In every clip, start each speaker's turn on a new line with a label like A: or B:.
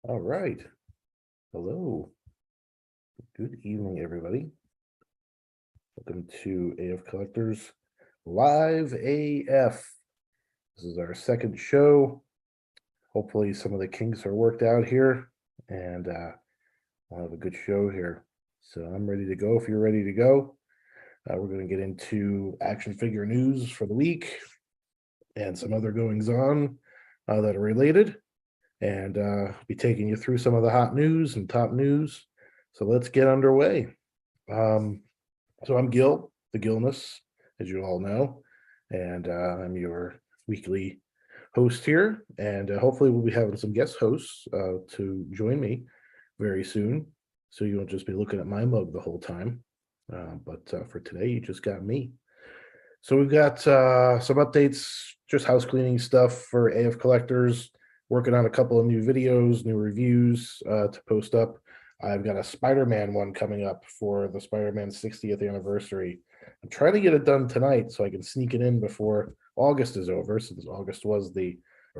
A: All right. Hello. Good evening, everybody. Welcome to AF Collectors Live AF. This is our second show. Hopefully some of the kinks are worked out here, and we'll have a good show here. So I'm ready to go if you're ready to go. We're going to get into action figure news for the week and some other goings-on that are related, and be taking you through some of the hot news and top news. So let's get underway. So I'm Gil, the Gilness, as you all know, and I'm your weekly host here. And hopefully we'll be having some guest hosts to join me very soon. So you won't just be looking at my mug the whole time. But for today, you just got me. So we've got some updates, just house cleaning stuff for AF Collectors, working on a couple of new videos, new reviews to post up. I've got a Spider-Man one coming up for the Spider-Man 60th anniversary. I'm trying to get it done tonight so I can sneak it in before August is over, since August is the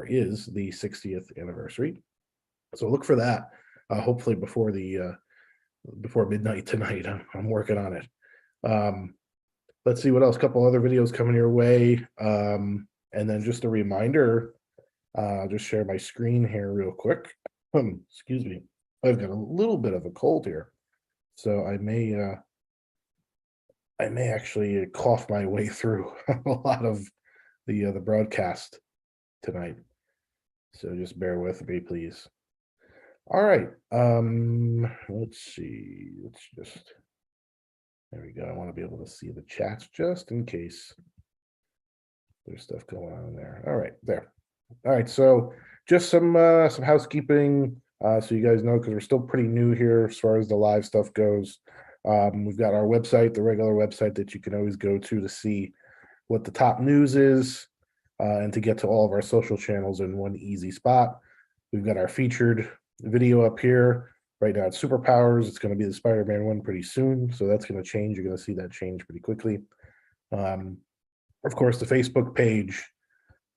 A: 60th anniversary. So look for that. Hopefully before midnight tonight. I'm working on it. Let's see what else. A couple other videos coming your way. And then just a reminder, I'll just share my screen here real quick. Excuse me. I've got a little bit of a cold here, so I may actually cough my way through a lot of the broadcast tonight. So just bear with me, please. All right. Let's see. There we go. I want to be able to see the chats just in case there's stuff going on in there. All right, there. All right, so just some housekeeping. So you guys know, because we're still pretty new here as far as the live stuff goes. We've got our website, the regular website that you can always go to see what the top news is and to get to all of our social channels in one easy spot. We've got our featured video up here. Right now it's Superpowers. It's going to be the Spider-Man one pretty soon, so that's going to change. You're going to see that change pretty quickly. Of course, the Facebook page,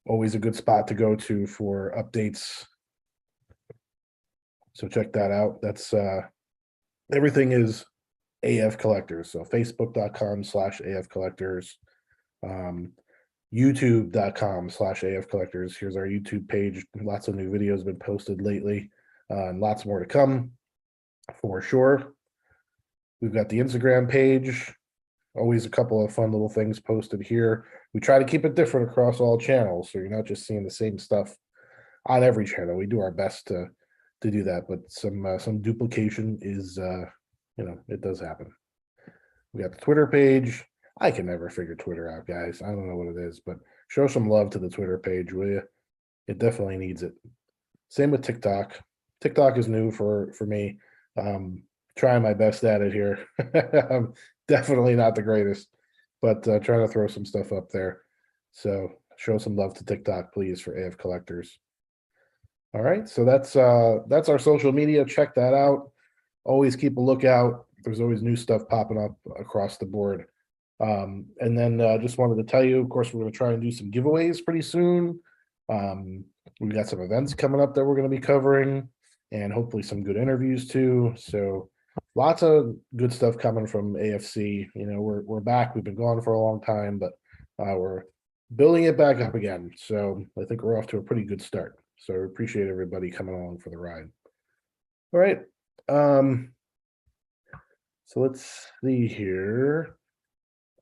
A: always a good spot to go to for updates. So check that out. That's everything is AF Collectors. So facebook.com/AF Collectors, youtube.com/AF Collectors. Here's our YouTube page. Lots of new videos been posted lately, and lots more to come for sure. We've got the Instagram page. Always a couple of fun little things posted here. We try to keep it different across all channels, so you're not just seeing the same stuff on every channel. We do our best to do that, but some duplication is it does happen. We got the Twitter page. I can never figure Twitter out, guys. I don't know what it is, but show some love to the Twitter page, will you? It definitely needs it. Same with TikTok. TikTok is new for me. Trying my best at it here. I'm definitely not the greatest, but trying to throw some stuff up there. So show some love to TikTok, please, for AF Collectors. All right, so that's our social media. Check that out. Always keep a lookout. There's always new stuff popping up across the board. And then just wanted to tell you, of course, we're going to try and do some giveaways pretty soon. We've got some events coming up that we're going to be covering, and hopefully some good interviews too. So lots of good stuff coming from AFC. You know, we're back. We've been gone for a long time, but we're building it back up again. So I think we're off to a pretty good start. So I appreciate everybody coming along for the ride. All right. So let's see here.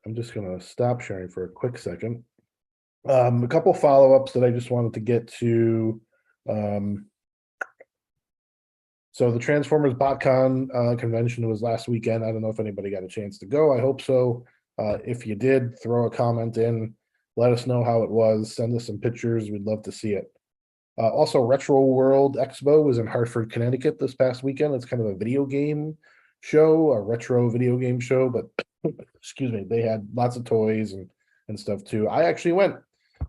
A: I'm just going to stop sharing for a quick second. A couple follow-ups that I just wanted to get to. So the Transformers BotCon convention was last weekend. I don't know if anybody got a chance to go. I hope so. If you did, throw a comment in. Let us know how it was. Send us some pictures. We'd love to see it. Also, Retro World Expo was in Hartford, Connecticut this past weekend. It's kind of a video game show, a retro video game show, but excuse me, they had lots of toys and stuff too. I actually went.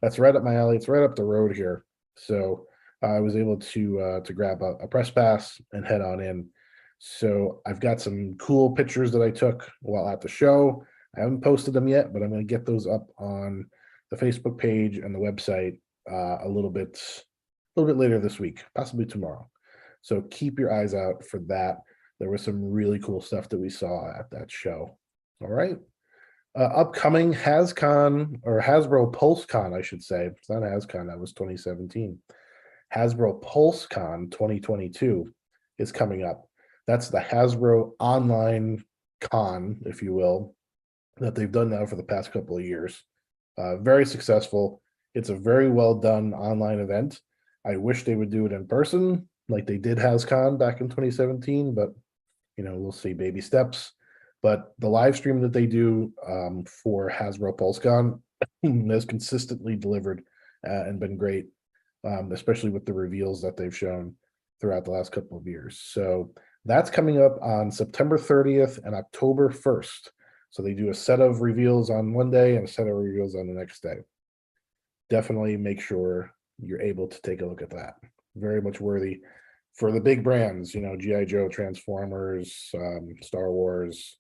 A: That's right up my alley. It's right up the road here. So I was able to grab a press pass and head on in. So I've got some cool pictures that I took while at the show. I haven't posted them yet, but I'm going to get those up on the Facebook page and the website a little bit later this week, possibly tomorrow. So keep your eyes out for that. There was some really cool stuff that we saw at that show. All right. Upcoming HasCon, or Hasbro Pulse Con, I should say. It's not HasCon, that was 2017. Hasbro Pulse Con 2022 is coming up. That's the Hasbro online con, if you will, that they've done now for the past couple of years. Very successful. It's a very well done online event. I wish they would do it in person like they did HasCon back in 2017, but we'll see, baby steps. But the live stream that they do for Hasbro PulseCon has consistently delivered and been great, especially with the reveals that they've shown throughout the last couple of years. So that's coming up on September 30th and October 1st. So they do a set of reveals on one day and a set of reveals on the next day. Definitely make sure you're able to take a look at that. Very much worthy for the big brands, G.I. Joe, Transformers, Star Wars,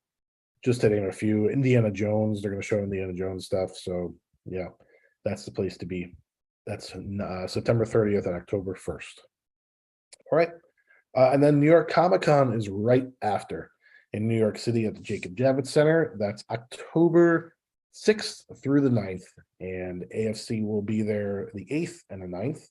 A: just to name a few. Indiana Jones, they're going to show Indiana Jones stuff. So yeah, that's the place to be. That's September 30th and October 1st. All right. And then New York Comic Con is right after in New York City at the Jacob Javits Center. That's October 6th through the 9th. And AFC will be there the 8th and the 9th.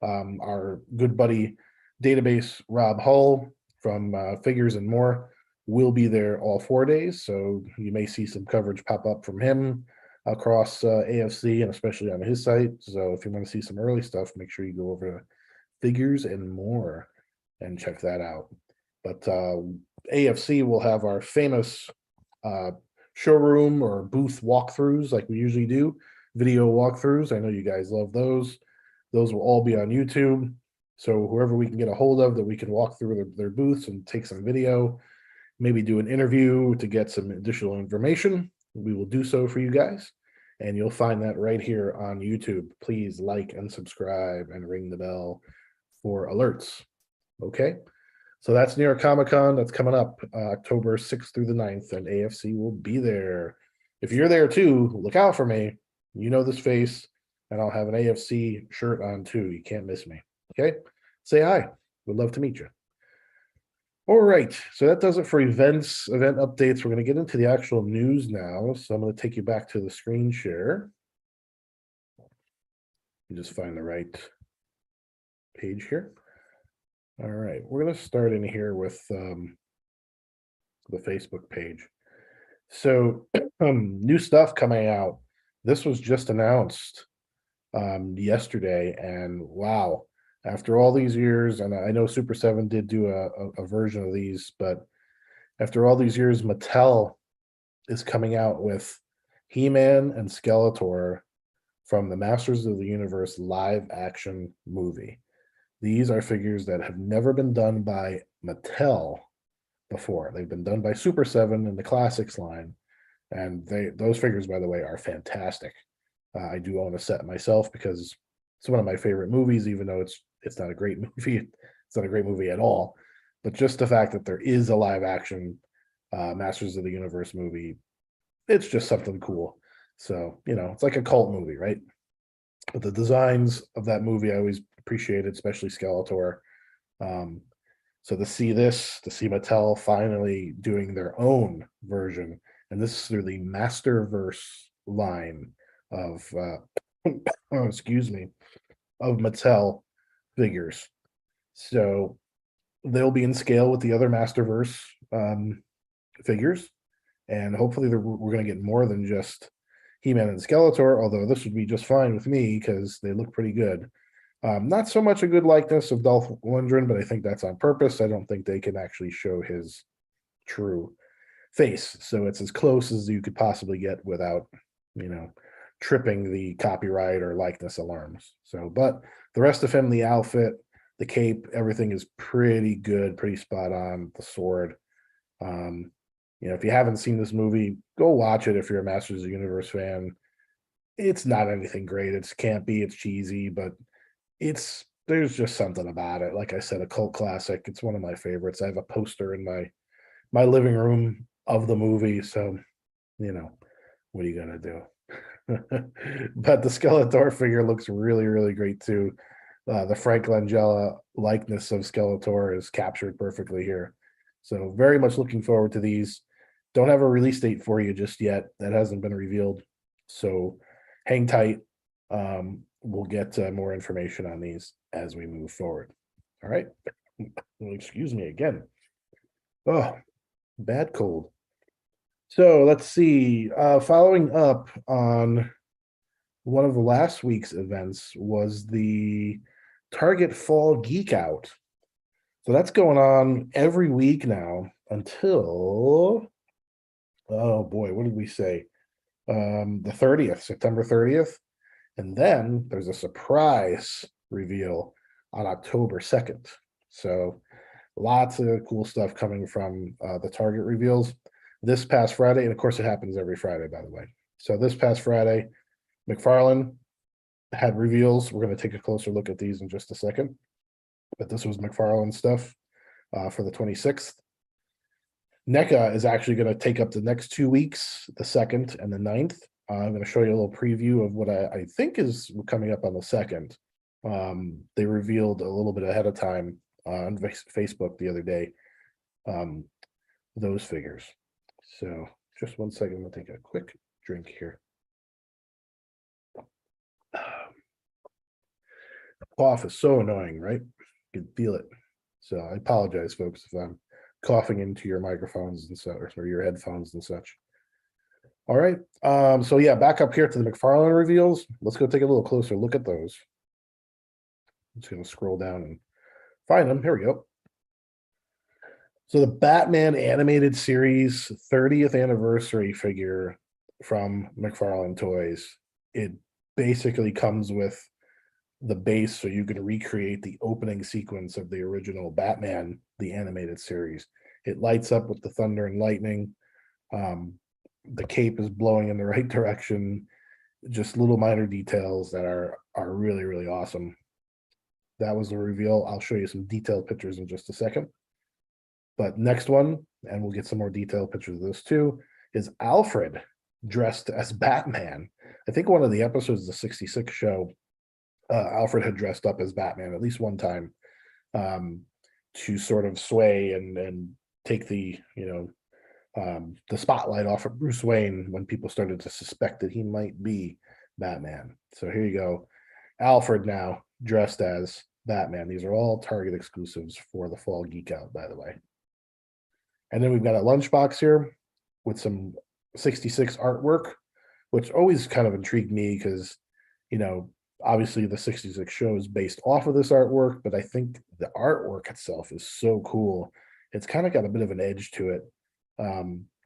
A: Our good buddy Database Rob Hull from Figures and More will be there all 4 days. So you may see some coverage pop up from him across AFC and especially on his site. So if you want to see some early stuff, make sure you go over to Figures and More and check that out. But AFC will have our famous showroom or booth walkthroughs like we usually do, video walkthroughs. I know you guys love those. Those will all be on YouTube. So whoever we can get a hold of that we can walk through their booths and take some video, maybe do an interview to get some additional information, we will do so for you guys. And you'll find that right here on YouTube. Please like and subscribe and ring the bell for alerts. Okay, so that's New York Comic Con. That's coming up October 6th through the 9th, and AFC will be there. If you're there too, look out for me. You know this face, and I'll have an AFC shirt on too. You can't miss me. Okay, say hi. Would love to meet you. All right, so that does it for event updates. We're going to get into the actual news now. So I'm going to take you back to the screen share. You just find the right page here. All right, we're going to start in here with the Facebook page. So new stuff coming out. This was just announced yesterday, and wow, after all these years, and I know Super 7 did do a version of these, but after all these years, Mattel is coming out with He-Man and Skeletor from the Masters of the Universe live action movie. These are figures that have never been done by Mattel before. They've been done by Super 7 in the Classics line, and those figures, by the way, are fantastic. I do own a set myself because it's one of my favorite movies, even though it's not a great movie. It's not a great movie at all. But just the fact that there is a live action Masters of the Universe movie, it's just something cool. So, it's like a cult movie, right? But the designs of that movie I always appreciated, especially Skeletor. So to see Mattel finally doing their own version, and this is through the Masterverse line of of Mattel figures. So they'll be in scale with the other Masterverse figures, and hopefully we're going to get more than just He-Man and Skeletor, although this would be just fine with me because they look pretty good. Not so much a good likeness of Dolph Lundgren, but I think that's on purpose. I don't think they can actually show his true face, so it's as close as you could possibly get without, tripping the copyright or likeness alarms. So, but the rest of him, the outfit, the cape, everything is pretty good, pretty spot on. The sword. If you haven't seen this movie, go watch it if you're a Masters of the Universe fan. It's not anything great. It's campy, it's cheesy, but there's just something about it. Like I said, a cult classic. It's one of my favorites. I have a poster in my living room of the movie, so what are you gonna do? But the Skeletor figure looks really, really great too. The Frank Langella likeness of Skeletor is captured perfectly here. So very much looking forward to these. Don't have a release date for you just yet. That hasn't been revealed. So hang tight. We'll get more information on these as we move forward. All right. Excuse me again. Oh, bad cold. So let's see. Following up on one of the last week's events was the Target Fall Geek Out. So that's going on every week now until, oh boy, what did we say? The 30th, September 30th. And then there's a surprise reveal on October 2nd. So lots of cool stuff coming from the Target reveals this past Friday. And of course, it happens every Friday, by the way. So this past Friday, McFarland had reveals. We're going to take a closer look at these in just a second. But this was McFarland stuff for the 26th. NECA is actually going to take up the next 2 weeks, the 2nd and the 9th. I'm going to show you a little preview of what I think is coming up on the 2nd. They revealed a little bit ahead of time on Facebook the other day, those figures. So just 1 second, I'm going to take a quick drink here. Cough is so annoying, right? You can feel it. So I apologize, folks, if I'm coughing into your microphones and such, or your headphones and such. All right. So yeah, back up here to the McFarland reveals. Let's go take a little closer look at those. I'm just going to scroll down and find them. Here we go. So the Batman animated series 30th anniversary figure from McFarland Toys. It basically comes with the base so you can recreate the opening sequence of the original Batman, the animated series. It lights up with the thunder and lightning. The cape is blowing in the right direction. Just little minor details that are really, really awesome. That was the reveal. I'll show you some detailed pictures in just a second. But next one, and we'll get some more detailed pictures of this too, is Alfred dressed as Batman. I think one of the episodes of the 66 show, Alfred had dressed up as Batman at least one time to sort of sway and take the, the spotlight off of Bruce Wayne when people started to suspect that he might be Batman. So here you go. Alfred now dressed as Batman. These are all Target exclusives for the Fall Geek Out, by the way. And then we've got a lunchbox here with some 66 artwork, which always kind of intrigued me because, obviously the 66 show is based off of this artwork, but I think the artwork itself is so cool. It's kind of got a bit of an edge to it.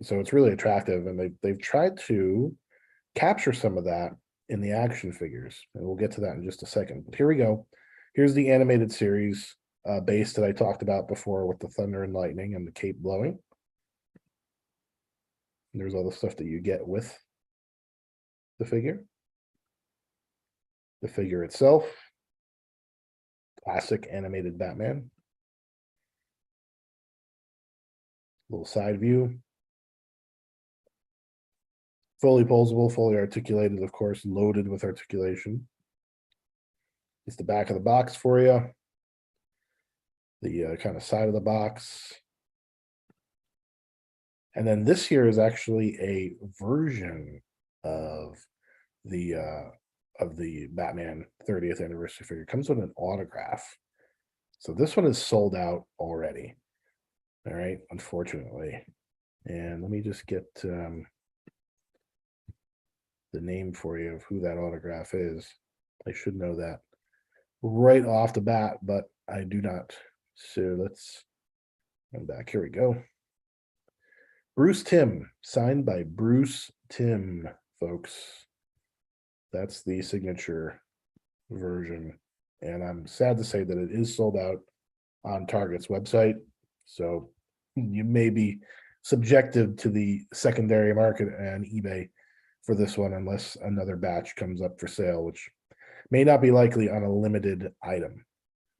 A: So it's really attractive, and they've tried to capture some of that in the action figures, and we'll get to that in just a second. But here we go. Here's the animated series base that I talked about before with the thunder and lightning and the cape blowing. And there's all the stuff that you get with the figure. The figure itself, classic animated Batman. Little side view. Fully posable, fully articulated, of course, loaded with articulation. It's the back of the box for you. The kind of side of the box. And then this here is actually a version of the Batman 30th anniversary figure. It comes with an autograph. So this one is sold out already. All right, unfortunately. And let me just get the name for you of who that autograph is. I should know that right off the bat, but I do not. So let's go back. Here we go. Bruce Timm, signed by Bruce Timm, folks. That's the signature version. And I'm sad to say that it is sold out on Target's website. So you may be subjected to the secondary market and eBay for this one unless another batch comes up for sale, which may not be likely on a limited item.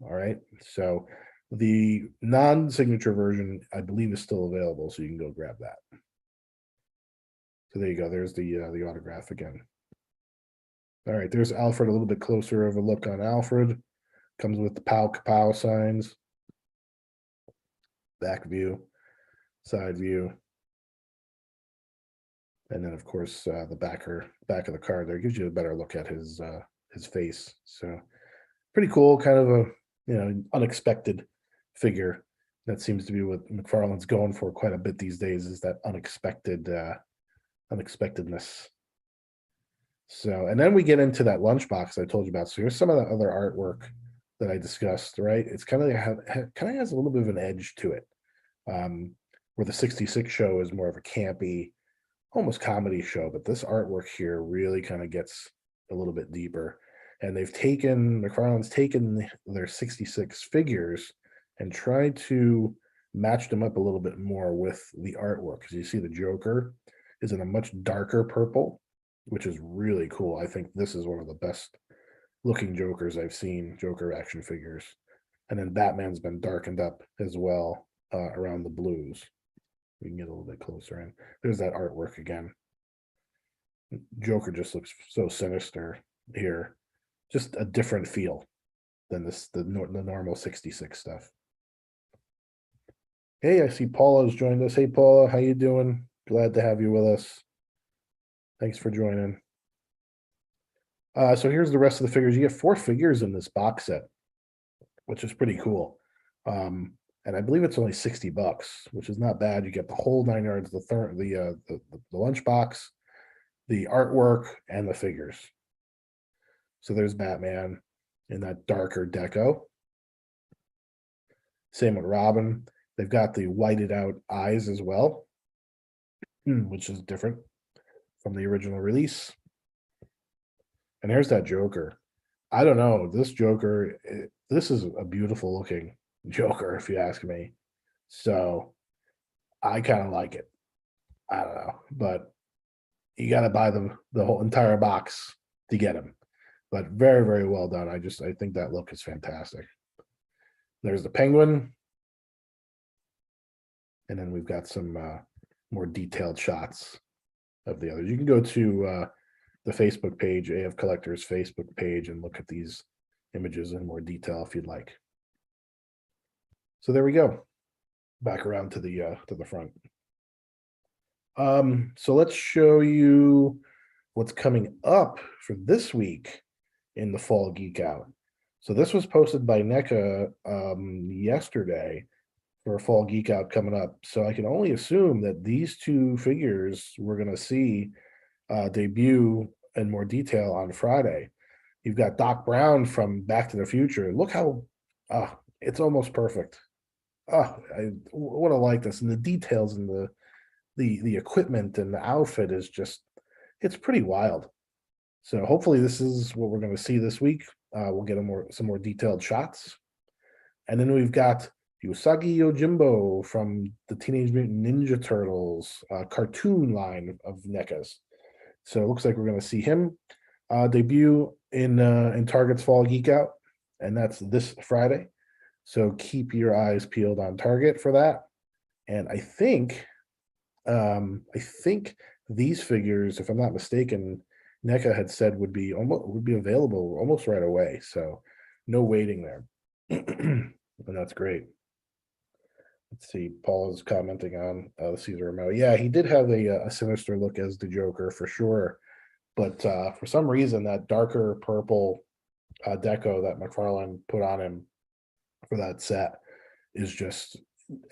A: All right. So the non-signature version, I believe, is still available, so you can go grab that. So there you go. There's the autograph again. All right, there's Alfred, a little bit closer of a look on Alfred. Comes with the pow kapow signs, back view, side view, and then of course the back of the card there gives you a better look at his face. So pretty cool, kind of a unexpected figure. That seems to be what McFarland's going for quite a bit these days, is that unexpectedness. So, and then we get into that lunchbox I told you about. So here's some of the other artwork that I discussed, right? It's kind of has a little bit of an edge to it. Where the 66 show is more of a campy, almost comedy show, but this artwork here really kind of gets a little bit deeper. And McFarland's taken their 66 figures and tried to match them up a little bit more with the artwork. Because you see the Joker is in a much darker purple, which is really cool. I think this is one of the best looking Jokers I've seen, Joker action figures. And then Batman's been darkened up as well around the blues. We can get a little bit closer in. There's that artwork again. Joker just looks so sinister here. Just a different feel than the normal 66 stuff. Hey, I see Paula's joined us. Hey, Paula, how you doing? Glad to have you with us. Thanks for joining. So here's the rest of the figures. You get 4 figures in this box set, which is pretty cool. And I believe it's only $60, which is not bad. You get the whole 9 yards, the lunchbox, the artwork, and the figures. So there's Batman in that darker deco. Same with Robin. They've got the whited out eyes as well, which is different from the original release. And here's that Joker. I don't know. This Joker, this is a beautiful looking Joker, if you ask me. So I kind of like it. I don't know, but you got to buy the whole entire box to get him. But very, very well done. I think that look is fantastic. There's the Penguin. And then we've got some more detailed shots of the others. You can go to the Facebook page, AFCollectors Facebook page, and look at these images in more detail if you'd like. So there we go. Back around to the front. So let's show you what's coming up for this week in the Fall Geek Out. So this was posted by NECA yesterday for a Fall Geek Out coming up. So I can only assume that these 2 figures we're going to see debut in more detail on Friday. You've got Doc Brown from Back to the Future. Look how it's almost perfect. I want to like this, and the details and the equipment and the outfit is just, it's pretty wild. So hopefully this is what we're going to see this week. We'll get some more detailed shots. And then we've got Usagi Yojimbo from the Teenage Mutant Ninja Turtles cartoon line of NECAs. So it looks like we're going to see him debut in Target's Fall Geek Out, and that's this Friday. So keep your eyes peeled on Target for that. And I think these figures, if I'm not mistaken, NECA had said would be available almost right away. So no waiting there, and that's great. Let's see. Paul is commenting on Cesar Romero. Yeah, he did have a sinister look as the Joker for sure, but for some reason that darker purple deco that McFarland put on him for that set is just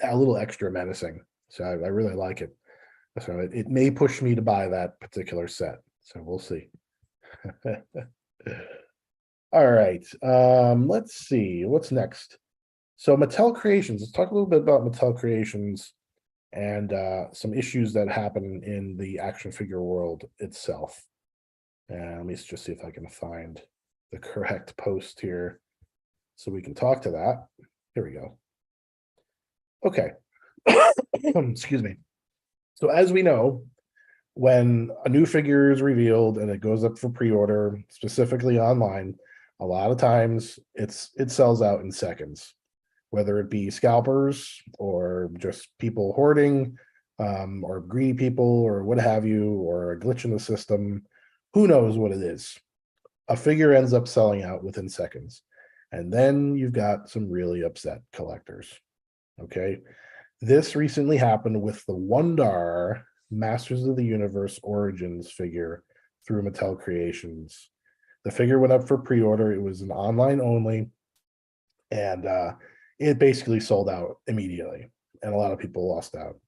A: a little extra menacing. So I really like it. So it may push me to buy that particular set. So we'll see. All right. Let's see what's next. So Mattel Creations. Let's talk a little bit about Mattel Creations and some issues that happen in the action figure world itself. And let me just see if I can find the correct post here so we can talk to that. Here we go. Okay. Excuse me. So as we know, when a new figure is revealed and it goes up for pre-order, specifically online, a lot of times it sells out in seconds, whether it be scalpers or just people hoarding or greedy people or what have you, or a glitch in the system. Who knows what it is? A figure ends up selling out within seconds. And then you've got some really upset collectors. Okay. This recently happened with the Wondar Masters of the Universe Origins figure through Mattel Creations. The figure went up for pre-order. It was an online only, and it basically sold out immediately, and a lot of people lost out.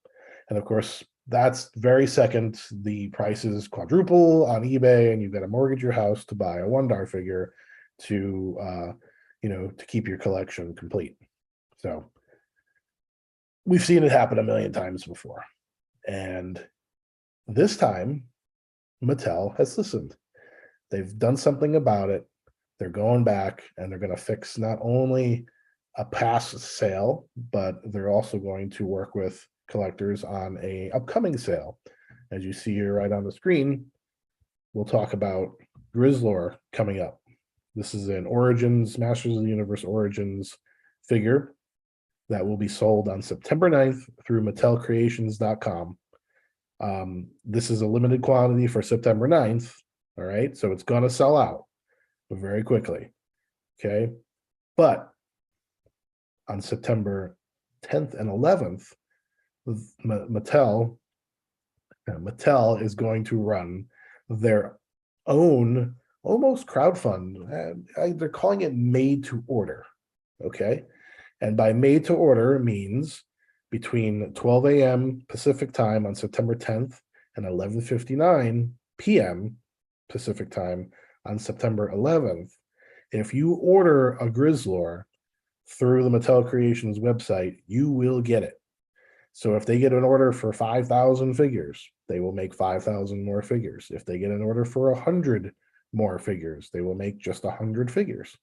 A: And of course, that's very second. The prices quadruple on eBay, and you've got to mortgage your house to buy a Wondar figure to, to keep your collection complete. So we've seen it happen a million times before. And this time, Mattel has listened. They've done something about it. They're going back and they're going to fix not only a past sale, but they're also going to work with collectors on a upcoming sale. As you see here right on the screen, we'll talk about Grizzlor coming up. This is an Origins, Masters of the Universe Origins figure that will be sold on September 9th through MattelCreations.com. This is a limited quantity for September 9th. All right, so it's going to sell out very quickly. Okay, but on September 10th and 11th, Mattel is going to run their own almost crowdfund. They're calling it made to order. Okay, and by made to order means between 12 a.m. Pacific time on September 10th and 11:59 p.m. Pacific time on September 11th, if you order a Grizzlor through the Mattel Creations website, you will get it. So if they get an order for 5,000 figures, they will make 5,000 more figures. If they get an order for 100 more figures, they will make just 100 figures.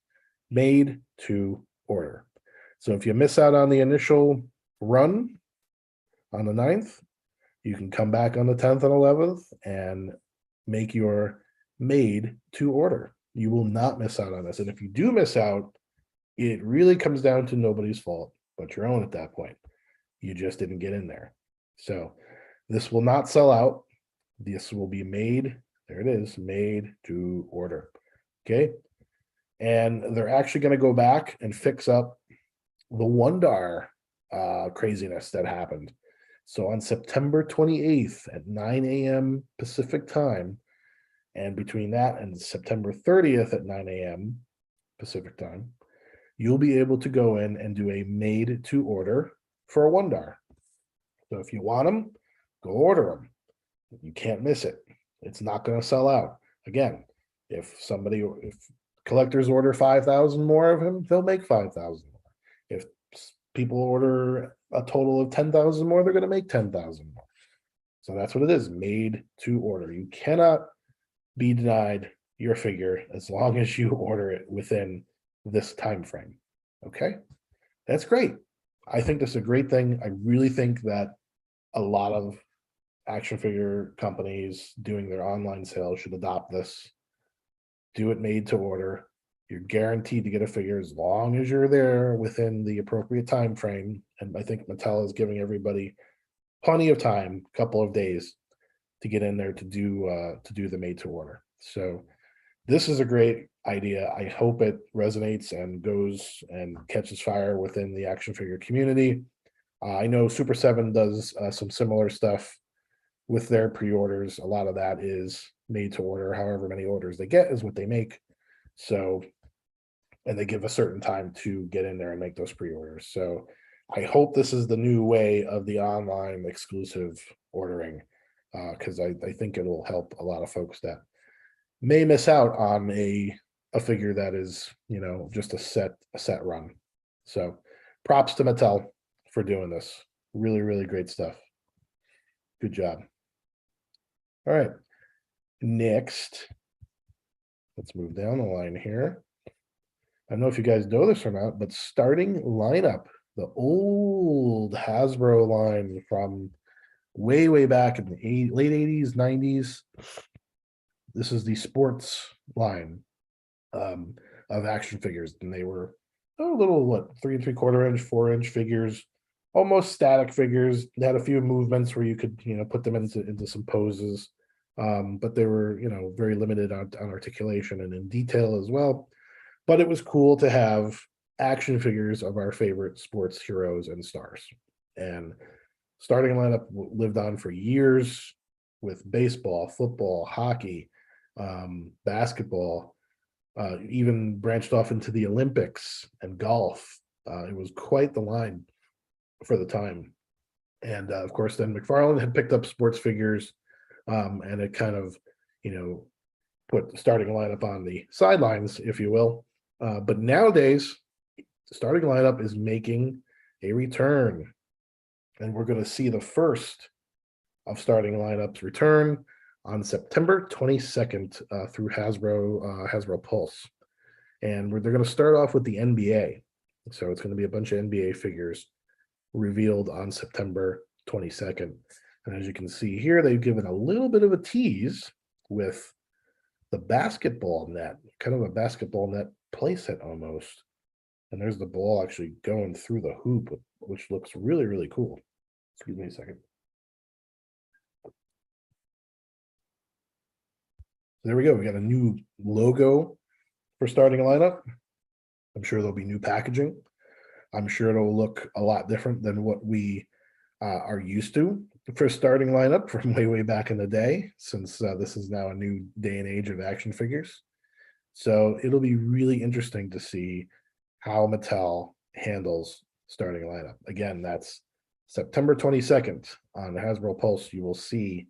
A: Made to order. So if you miss out on the initial run on the 9th, you can come back on the 10th and 11th and make your made to order. You will not miss out on this. And if you do miss out, it really comes down to nobody's fault but your own at that point. You just didn't get in there. So this will not sell out. This will be made, there it is, made to order. Okay. And they're actually going to go back and fix up the Wondar craziness that happened. So on September 28th at 9 a.m. Pacific time, and between that and September 30th at 9 a.m. Pacific time, you'll be able to go in and do a made to order for a Wondar. So if you want them, go order them. You can't miss it. It's not going to sell out. Again, if collectors order 5,000 more of him, they'll make 5,000 more. If people order a total of 10,000 more, they're going to make 10,000 more. So that's what it is, made to order. You cannot be denied your figure as long as you order it within this time frame. Okay, that's great. I think that's a great thing. I really think that a lot of action figure companies doing their online sales should adopt this. Do it made to order. You're guaranteed to get a figure as long as you're there within the appropriate time frame. And I think Mattel is giving everybody plenty of time, a couple of days, to get in there to do the made to order. So this is a great idea. I hope it resonates and goes and catches fire within the action figure community. I know Super 7 does some similar stuff with their pre-orders. A lot of that is made to order. However many orders they get is what they make. So, and they give a certain time to get in there and make those pre-orders. So I hope this is the new way of the online exclusive ordering, because I think it'll help a lot of folks that may miss out on a figure that is, just a set run. So props to Mattel for doing this. Really, really great stuff. Good job. All right. Next, let's move down the line here. I don't know if you guys know this or not, but starting lineup, the old Hasbro line from way, way back in the late 80s, 90s. This is the sports line of action figures. And they were a little, 3 3/4 inch, 4-inch figures, almost static figures. They had a few movements where you could, put them into some poses. But they were, very limited on articulation and in detail as well. but it was cool to have action figures of our favorite sports heroes and stars. And starting lineup lived on for years with baseball, football, hockey, basketball, even branched off into the Olympics and golf. It was quite the line for the time. And of course, then McFarland had picked up sports figures, and it kind of, put the starting lineup on the sidelines, if you will. But nowadays, the starting lineup is making a return. And we're going to see the first of starting lineups return on September 22nd through Hasbro Pulse. And they're going to start off with the NBA. So it's going to be a bunch of NBA figures revealed on September 22nd. And as you can see here, they've given a little bit of a tease with the basketball net, kind of a basketball net playset almost. And there's the ball actually going through the hoop, which looks really, really cool. Excuse me a second. There we go. We got a new logo for starting lineup. I'm sure there'll be new packaging. I'm sure it'll look a lot different than what we are used to for starting lineup from way back in the day, since this is now a new day and age of action figures. So it'll be really interesting to see how Mattel handles starting lineup. Again, that's September 22nd on Hasbro Pulse. You will see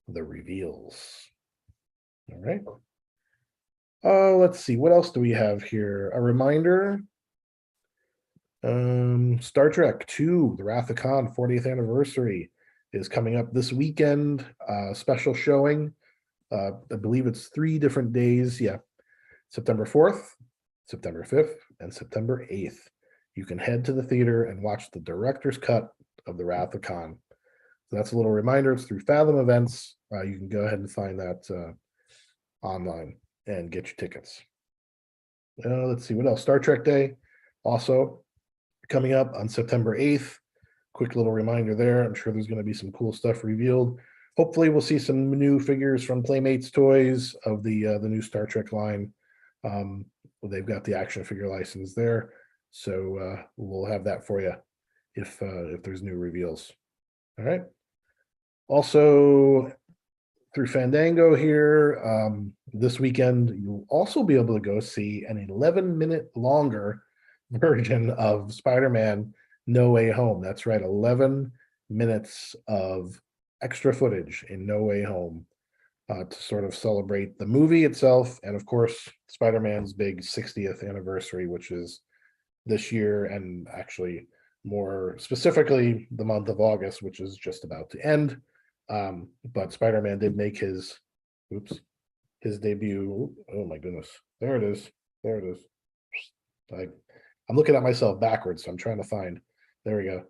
A: the reveals. All right. Let's see, what else do we have here? A reminder. Star Trek II, The Wrath of Khan 40th anniversary is coming up this weekend. Special showing. I believe it's 3 different days. Yeah. September 4th, September 5th, and September 8th. You can head to the theater and watch the director's cut of The Wrath of Khan. So that's a little reminder. It's through Fathom Events. You can go ahead and find that online and get your tickets. Let's see what else. Star Trek Day also coming up on September 8th. Quick little reminder there. I'm sure there's going to be some cool stuff revealed. Hopefully we'll see some new figures from Playmates Toys of the new Star Trek line. They've got the action figure license there. So we'll have that for you if there's new reveals. All right. Also, through Fandango here, this weekend, you'll also be able to go see an 11-minute longer version of Spider-Man No Way Home. That's right, 11 minutes of extra footage in No Way Home to sort of celebrate the movie itself, and of course, Spider-Man's big 60th anniversary, which is this year, and actually more specifically the month of August, which is just about to end. But Spider-Man did make his debut. Oh my goodness, there it is. I'm looking at myself backwards, so I'm trying to find. There we go.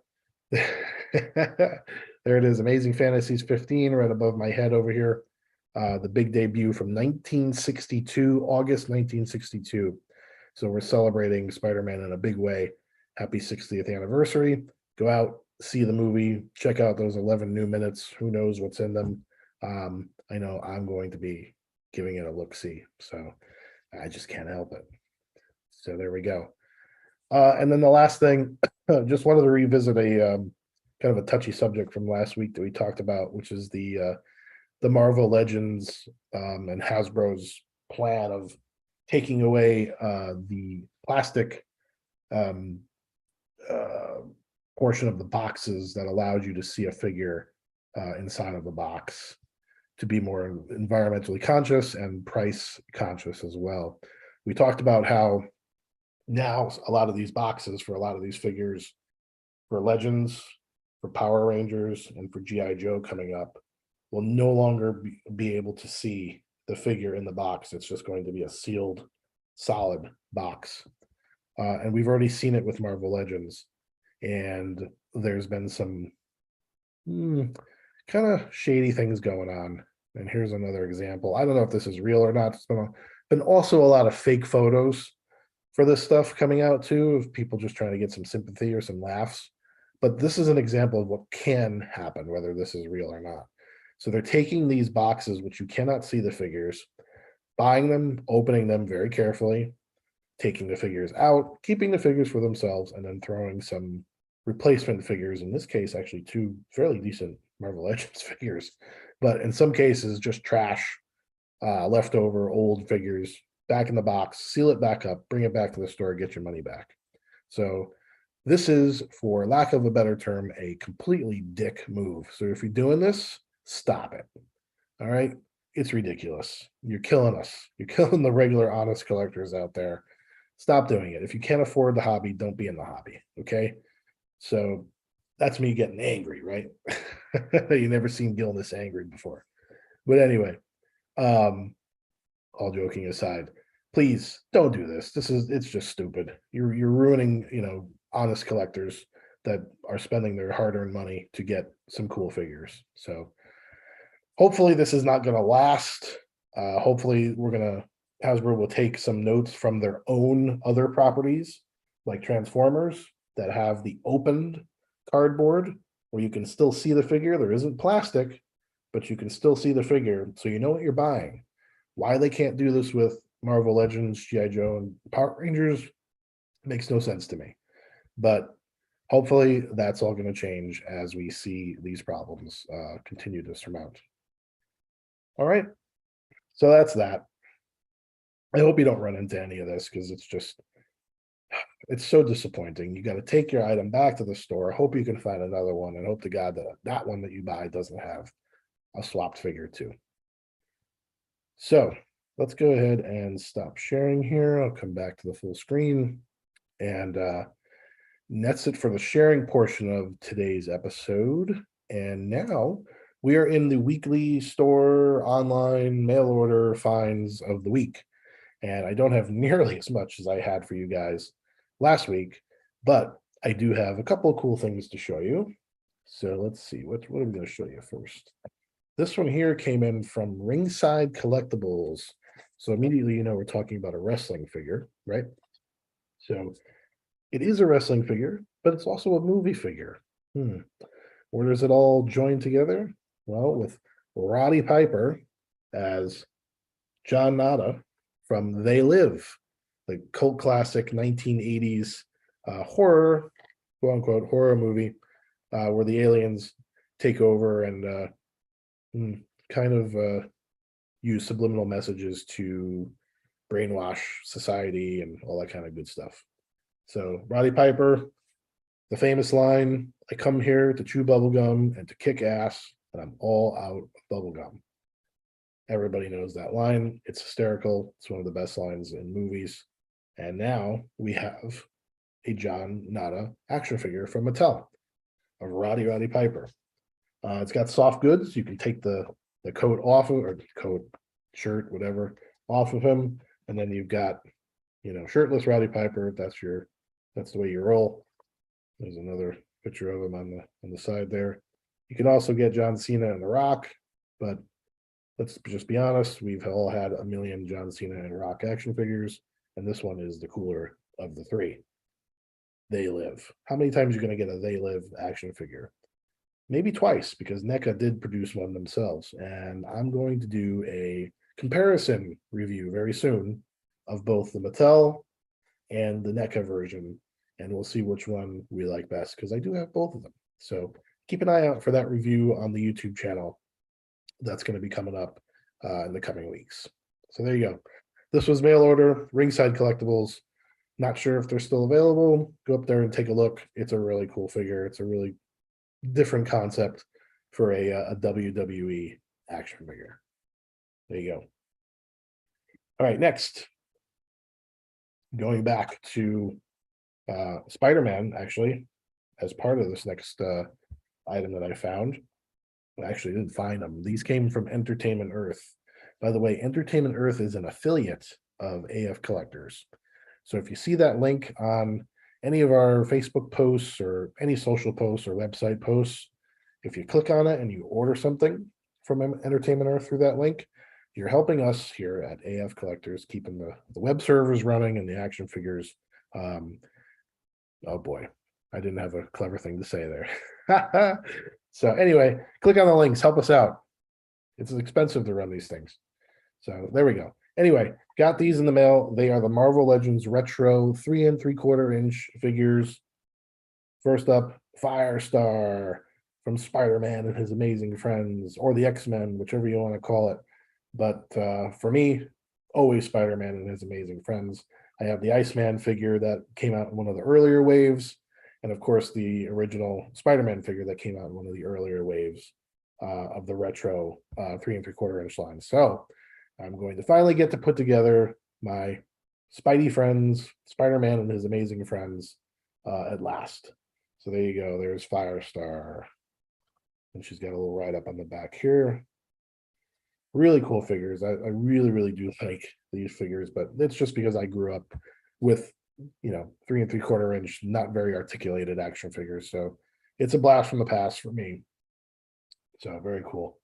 A: There it is. Amazing Fantasies 15 right above my head over here. The big debut from 1962, August 1962. So we're celebrating Spider-Man in a big way. Happy 60th anniversary. Go out, see the movie, check out those 11 new minutes. Who knows what's in them? I know I'm going to be giving it a look-see, so I just can't help it. So there we go. And then the last thing, just wanted to revisit a kind of a touchy subject from last week that we talked about, which is the Marvel Legends and Hasbro's plan of taking away the plastic portion of the boxes that allowed you to see a figure inside of the box, to be more environmentally conscious and price conscious as well. We talked about how now a lot of these boxes for a lot of these figures, for Legends, for Power Rangers, and for G.I. Joe coming up, will no longer be able to see the figure in the box. It's just going to be a sealed, solid box. And we've already seen it with Marvel Legends. And there's been some kind of shady things going on. And here's another example. I don't know if this is real or not. It's been also a lot of fake photos for this stuff coming out too, of people just trying to get some sympathy or some laughs. But this is an example of what can happen, whether this is real or not. So they're taking these boxes, which you cannot see the figures, buying them, opening them very carefully, taking the figures out, keeping the figures for themselves, and then throwing some replacement figures, in this case, actually 2 fairly decent Marvel Legends figures, but in some cases, just trash, leftover old figures back in the box, seal it back up, bring it back to the store, get your money back. So this is, for lack of a better term, a completely dick move. So if you're doing this, stop it. All right? It's ridiculous. You're killing us. You're killing the regular honest collectors out there. Stop doing it. If you can't afford the hobby, don't be in the hobby. Okay? So that's me getting angry, right? You never seen Gil this angry before. But anyway, all joking aside, please don't do this. It's just stupid. You're ruining, honest collectors that are spending their hard-earned money to get some cool figures. So hopefully this is not going to last. Hopefully Hasbro will take some notes from their own other properties, like Transformers, that have the opened cardboard where you can still see the figure. There isn't plastic, but you can still see the figure, so you know what you're buying. Why they can't do this with Marvel Legends, G.I. Joe, and Power Rangers makes no sense to me. But hopefully that's all going to change as we see these problems continue to surmount. All right, so that's that. I hope you don't run into any of this, because it's so disappointing. You got to take your item back to the store, hope you can find another one, and hope to God that that one that you buy doesn't have a swapped figure too. So let's go ahead and stop sharing here. I'll come back to the full screen, and that's it for the sharing portion of today's episode. And now we are in the weekly store online mail order finds of the week. And I don't have nearly as much as I had for you guys last week, but I do have a couple of cool things to show you. So let's see, what are we going to show you first? This one here came in from Ringside Collectibles. So immediately, we're talking about a wrestling figure, right? So it is a wrestling figure, but it's also a movie figure. Where does it all join together? Well, with Roddy Piper as John Nada from They Live, the cult classic 1980s horror, quote unquote, horror movie, where the aliens take over and kind of use subliminal messages to brainwash society and all that kind of good stuff. So Roddy Piper, the famous line, "I come here to chew bubblegum and to kick ass, and I'm all out of bubblegum." Everybody knows that line. It's hysterical. It's one of the best lines in movies. And now we have a John Nada action figure from Mattel of Roddy Piper. It's got soft goods. You can take the coat off of, or coat, shirt, whatever, off of him, and then you've got, shirtless Roddy Piper. That's the way you roll. There's another picture of him on the side there. You can also get John Cena and The Rock, but let's just be honest, we've all had a million John Cena and Rock action figures, and this one is the cooler of the three. They Live. How many times are you going to get a They Live action figure? Maybe twice, because NECA did produce one themselves, and I'm going to do a comparison review very soon of both the Mattel and the NECA version, and we'll see which one we like best, because I do have both of them. So keep an eye out for that review on the YouTube channel. That's going to be coming up in the coming weeks. So there you go. This was mail order, Ringside Collectibles. Not sure if they're still available. Go up there and take a look. It's a really cool figure. It's a really different concept for a WWE action figure. There you go. All right, next. Going back to Spider-Man, actually, as part of this next item that I found. I actually didn't find them. These came from Entertainment Earth. By the way, Entertainment Earth is an affiliate of AFCollectors. So if you see that link on any of our Facebook posts or any social posts or website posts, if you click on it and you order something from Entertainment Earth through that link, you're helping us here at AFCollectors, keeping the web servers running and the action figures. Oh boy, I didn't have a clever thing to say there. So anyway, click on the links, help us out. It's expensive to run these things. So there we go. Anyway, got these in the mail. They are the Marvel Legends Retro 3 3/4-inch figures. First up, Firestar from Spider-Man and his Amazing Friends, or the X-Men, whichever you want to call it. But for me, always Spider-Man and his Amazing Friends. I have the Iceman figure that came out in one of the earlier waves, and of course the original Spider-Man figure that came out in one of the earlier waves of the retro 3 3/4-inch line. So I'm going to finally get to put together my Spidey friends, Spider-Man and his Amazing Friends at last. So there you go. There's Firestar. And she's got a little write-up on the back here. Really cool figures. I really, really do like these figures, but it's just because I grew up with, 3 3/4-inch, not very articulated action figures. So it's a blast from the past for me. So very cool.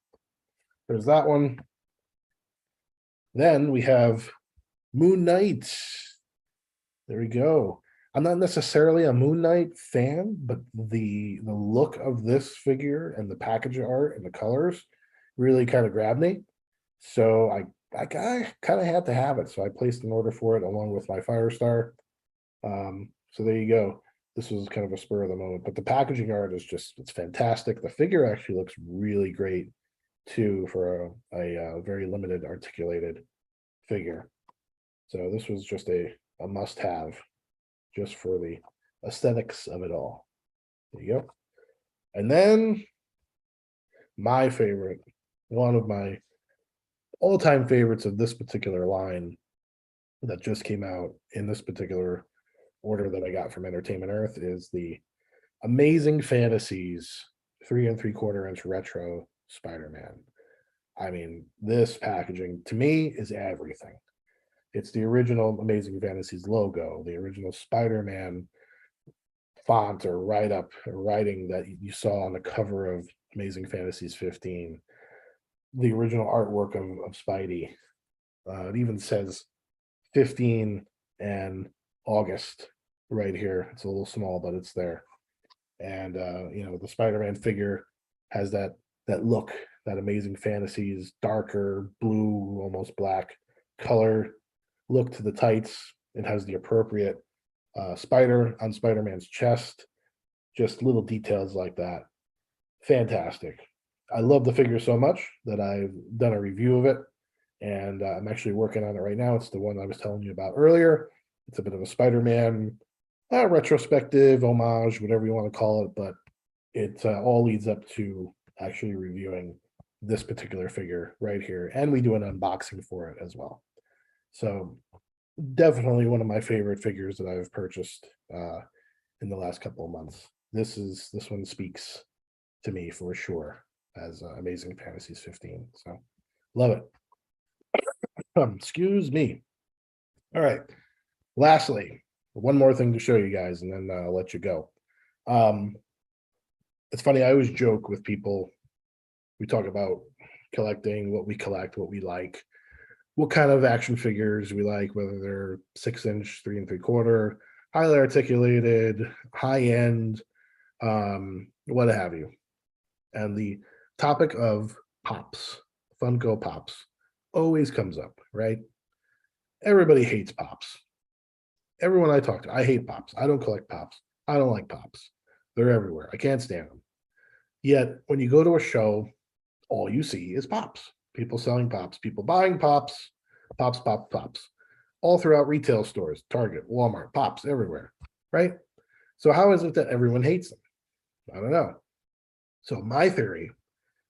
A: There's that one. Then we have Moon Knight. There we go. I'm not necessarily a Moon Knight fan, but the look of this figure and the package art and the colors really kind of grabbed me. So I kind of had to have it. So I placed an order for it along with my Firestar. So there you go. This was kind of a spur of the moment, but the packaging art is it's fantastic. The figure actually looks really great too for a very limited articulated figure. So this was just a must-have just for the aesthetics of it all. There you go. And then my favorite, one of my all-time favorites of this particular line that just came out in this particular order that I got from Entertainment Earth is the Amazing Fantasies 3 3/4-inch retro Spider-Man. I mean, this packaging to me is everything. It's the original Amazing Fantasies logo, the original Spider-Man font or write-up or writing that you saw on the cover of Amazing Fantasies 15, the original artwork of Spidey. It even says 15 and August right here. It's a little small, but it's there. And the Spider-Man figure has that look, that Amazing Fantasies darker blue, almost black color look to the tights. It has the appropriate spider on Spider-Man's chest. Just little details like that. Fantastic. I love the figure so much that I've done a review of it, and I'm actually working on it right now. It's the one I was telling you about earlier. It's a bit of a Spider-Man retrospective, homage, whatever you want to call it, but it all leads up to actually reviewing this particular figure right here, and we do an unboxing for it as well. So definitely one of my favorite figures that I've purchased in the last couple of months. This one speaks to me for sure as Amazing Fantasies 15. So love it. Excuse me. All right. Lastly, one more thing to show you guys, and then I'll let you go. It's funny, I always joke with people. We talk about collecting, what we collect, what we like, what kind of action figures we like, whether they're 6-inch, 3 3/4, highly articulated, high end, what have you. And the topic of pops, Funko Pops, always comes up, right? Everybody hates pops. Everyone I talk to, I hate pops. I don't collect pops. I don't like pops. They're everywhere. I can't stand them. Yet when you go to a show, all you see is pops. People selling pops, people buying pops, pops, pops, pops, all throughout retail stores, Target, Walmart, pops everywhere, right? So how is it that everyone hates them? I don't know. So my theory,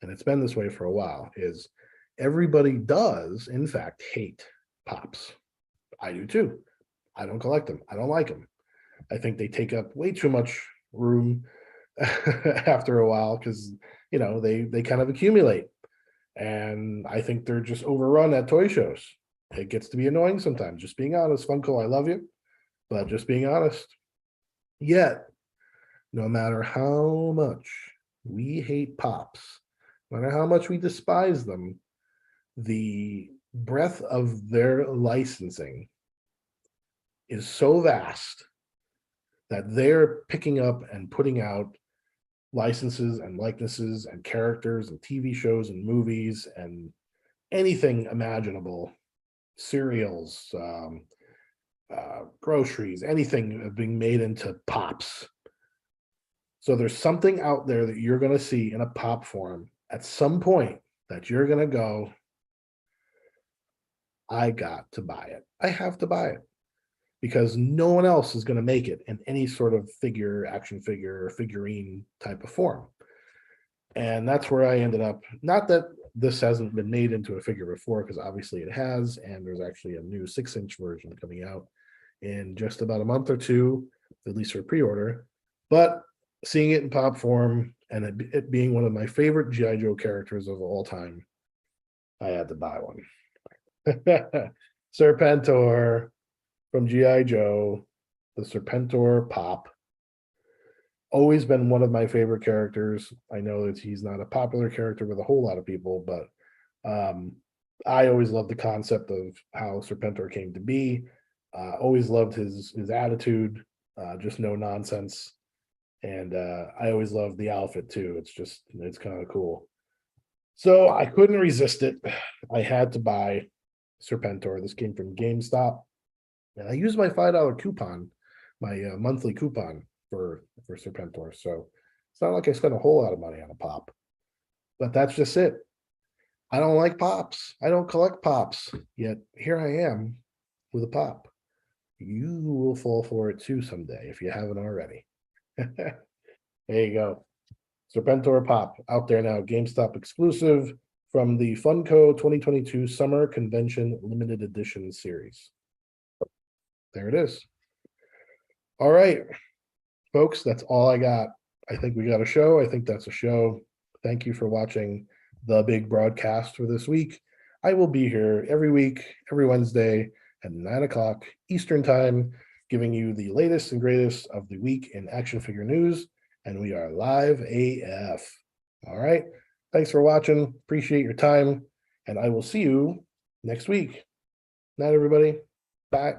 A: and it's been this way for a while, is everybody does, in fact, hate pops. I do too. I don't collect them. I don't like them. I think they take up way too much room after a while because, they kind of accumulate. And I think they're just overrun at toy shows. It gets to be annoying sometimes. Just being honest, Funko, I love you, but just being honest. Yet, no matter how much we hate pops, no matter how much we despise them, the breadth of their licensing is so vast that they're picking up and putting out licenses and likenesses and characters and TV shows and movies and anything imaginable cereals, groceries, anything being made into pops. So there's something out there that you're going to see in a pop form at some point that you're going to go, I got to buy it. I have to buy it because no one else is going to make it in any sort of figure, action figure, or figurine type of form. And that's where I ended up. Not that this hasn't been made into a figure before, because obviously it has, and there's actually a new 6-inch version coming out in just about a month or two, at least for pre-order. But seeing it in pop form and it being one of my favorite G.I. Joe characters of all time, I had to buy one. Serpentor from G.I. Joe, the Serpentor Pop. Always been one of my favorite characters. I know that he's not a popular character with a whole lot of people, but I always loved the concept of how Serpentor came to be. Always loved his attitude, just no nonsense. And I always loved the outfit too. It's kind of cool. So I couldn't resist it. I had to buy Serpentor. This came from GameStop. And I used my $5 coupon, my monthly coupon for Serpentor. So it's not like I spent a whole lot of money on a pop. But that's just it. I don't like pops. I don't collect pops. Yet here I am with a pop. You will fall for it too someday if you haven't already. There you go. Serpentor Pop out there now, GameStop exclusive from the Funko 2022 Summer Convention Limited Edition series. There it is. All right, folks, that's all I got. I think we got a show. I think that's a show. Thank you for watching the big broadcast for this week. I will be here every week, every Wednesday at 9 o'clock Eastern Time, giving you the latest and greatest of the week in action figure news, and we are live AF. All right, thanks for watching. Appreciate your time, and I will see you next week. Night, everybody. Bye.